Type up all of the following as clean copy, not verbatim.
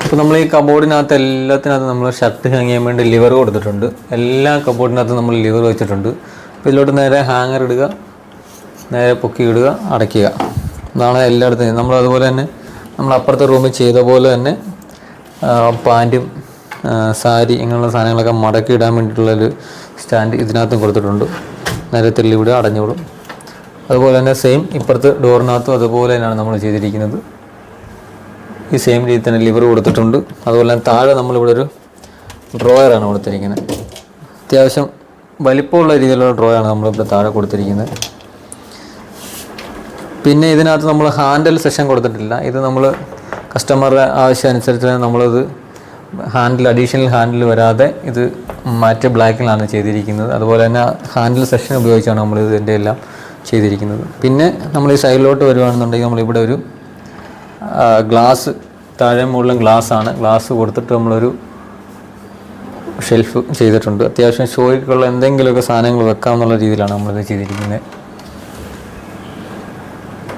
അപ്പോൾ നമ്മൾ ഈ കബോർഡിനകത്ത് എല്ലാത്തിനകത്ത് നമ്മൾ ഷർട്ട് ഹാങ് ചെയ്യാൻ വേണ്ടി ലിവർ കൊടുത്തിട്ടുണ്ട്. എല്ലാ കബോർഡിനകത്ത് നമ്മൾ ലിവർ വെച്ചിട്ടുണ്ട്. അപ്പോൾ ഇതിലോട്ട് നേരെ ഹാങ്ങർ ഇടുക, നേരെ പൊക്കി ഇടുക, അടയ്ക്കുക. ഇതാണ് എല്ലായിടത്തും. നമ്മൾ അതുപോലെ തന്നെ നമ്മൾ അപ്പുറത്തെ റൂമിൽ ചെയ്ത പോലെ തന്നെ പാൻറ്റും സാരി ഇങ്ങനെയുള്ള സാധനങ്ങളൊക്കെ മടക്കി ഇടാൻ വേണ്ടിയിട്ടുള്ളൊരു സ്റ്റാൻഡ് ഇതിനകത്തും കൊടുത്തിട്ടുണ്ട്. നേരെ തെള്ളിവിടുക, അടഞ്ഞുവിടും. അതുപോലെ തന്നെ സെയിം ഇപ്പുറത്ത് ഡോറിനകത്തും അതുപോലെ തന്നെയാണ് നമ്മൾ ചെയ്തിരിക്കുന്നത്. ഈ സെയിം രീതിയിൽ തന്നെ ലിവർ കൊടുത്തിട്ടുണ്ട്. അതുപോലെ തന്നെ താഴെ നമ്മളിവിടെ ഒരു ഡ്രോയറാണ് കൊടുത്തിരിക്കുന്നത്. അത്യാവശ്യം വലിപ്പമുള്ള രീതിയിലുള്ള ഡ്രോയാണ് നമ്മളിവിടെ താഴെ കൊടുത്തിരിക്കുന്നത്. പിന്നെ ഇതിനകത്ത് നമ്മൾ ഹാൻഡിൽ സെക്ഷൻ കൊടുത്തിട്ടില്ല. ഇത് നമ്മൾ കസ്റ്റമറുടെ ആവശ്യം അനുസരിച്ച് നമ്മളത് അഡീഷണൽ ഹാൻഡിൽ വരാതെ ഇത് മാറ്റ് ബ്ലാക്കിലാണ് ചെയ്തിരിക്കുന്നത്. അതുപോലെ തന്നെ ഹാൻഡിൽ സെക്ഷൻ ഉപയോഗിച്ചാണ് നമ്മൾ ഇതിൻ്റെ എല്ലാം ചെയ്തിരിക്കുന്നത്. പിന്നെ നമ്മൾ ഈ സൈഡിലോട്ട് വരുവാണെന്നുണ്ടെങ്കിൽ നമ്മളിവിടെ ഒരു ഗ്ലാസ്, താഴെ മുകളിലും ഗ്ലാസ്സാണ്. ഗ്ലാസ് കൊടുത്തിട്ട് നമ്മളൊരു ഷെൽഫ് ചെയ്തിട്ടുണ്ട്. അത്യാവശ്യം ഷോയ്ക്കുള്ള എന്തെങ്കിലുമൊക്കെ സാധനങ്ങൾ വെക്കാമെന്നുള്ള രീതിയിലാണ് നമ്മളിത് ചെയ്തിരിക്കുന്നത്.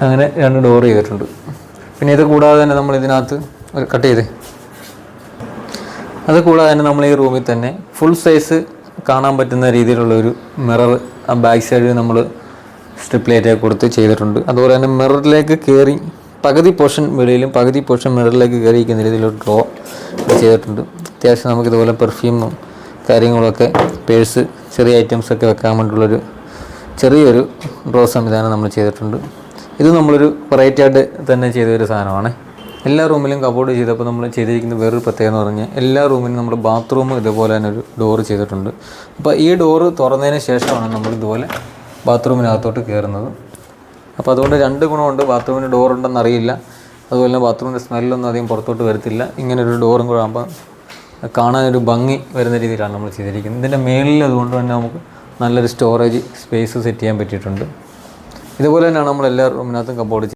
അങ്ങനെ 2 ഡോർ ചെയ്തിട്ടുണ്ട്. പിന്നെ ഇത് കൂടാതെ തന്നെ നമ്മൾ ഇതിനകത്ത് കട്ട് ചെയ്തേ, അത് കൂടാതെ തന്നെ നമ്മൾ ഈ റൂമിൽ തന്നെ ഫുൾ സൈസ് കാണാൻ പറ്റുന്ന രീതിയിലുള്ള ഒരു മിറർ ബാക്ക് സൈഡിൽ നമ്മൾ സ്ട്രിപ്പ് ലൈറ്റൊക്കെ കൊടുത്ത് ചെയ്തിട്ടുണ്ട്. അതുപോലെ തന്നെ മിററിലേക്ക് കയറി പകുതി പോർഷൻ വെളിയിലും പകുതി പോർഷൻ മിററിലേക്ക് കയറിയിരിക്കുന്ന രീതിയിലൊരു ഡ്രോ ചെയ്തിട്ടുണ്ട്. അത്യാവശ്യം നമുക്കിതുപോലെ പെർഫ്യൂമും കാര്യങ്ങളൊക്കെ, പേഴ്സ്, ചെറിയ ഐറ്റംസൊക്കെ വെക്കാൻ വേണ്ടിയുള്ളൊരു ചെറിയൊരു ഡ്രോ സംവിധാനം നമ്മൾ ചെയ്തിട്ടുണ്ട്. ഇത് നമ്മളൊരു വെറൈറ്റി ആയിട്ട് തന്നെ ചെയ്തൊരു സാധനമാണ്. എല്ലാ റൂമിലും കബോർഡ് ചെയ്തപ്പോൾ നമ്മൾ ചെയ്തിരിക്കുന്ന വേറൊരു പ്രത്യേകത എന്ന് പറഞ്ഞാൽ എല്ലാ റൂമിലും നമ്മൾ ബാത്റൂം ഇതുപോലെ തന്നെ ഒരു ഡോറ് ചെയ്തിട്ടുണ്ട്. അപ്പോൾ ഈ ഡോറ് തുറന്നതിന് ശേഷമാണ് നമ്മൾ ഇതുപോലെ ബാത്റൂമിനകത്തോട്ട് കയറുന്നത്. അപ്പോൾ അതുകൊണ്ട് 2 ഗുണമുണ്ട്. ബാത്റൂമിന് ഡോറുണ്ടെന്ന് അറിയില്ല, അതുപോലെ തന്നെ ബാത്റൂമിൻ്റെ സ്മെല്ലൊന്നും അധികം പുറത്തോട്ട് വരത്തില്ല. ഇങ്ങനൊരു ഡോറും കൂടെ ആകുമ്പോൾ കാണാനൊരു ഭംഗി വരുന്ന രീതിയിലാണ് നമ്മൾ ചെയ്തിരിക്കുന്നത്. ഇതിൻ്റെ മേളിൽ അതുകൊണ്ട് തന്നെ നമുക്ക് നല്ലൊരു സ്റ്റോറേജ് സ്പേസ് സെറ്റ് ചെയ്യാൻ പറ്റിയിട്ടുണ്ട്. ഇതുപോലെ തന്നെയാണ് നമ്മൾ എല്ലാ റൂമിനകത്തും കബോർഡ്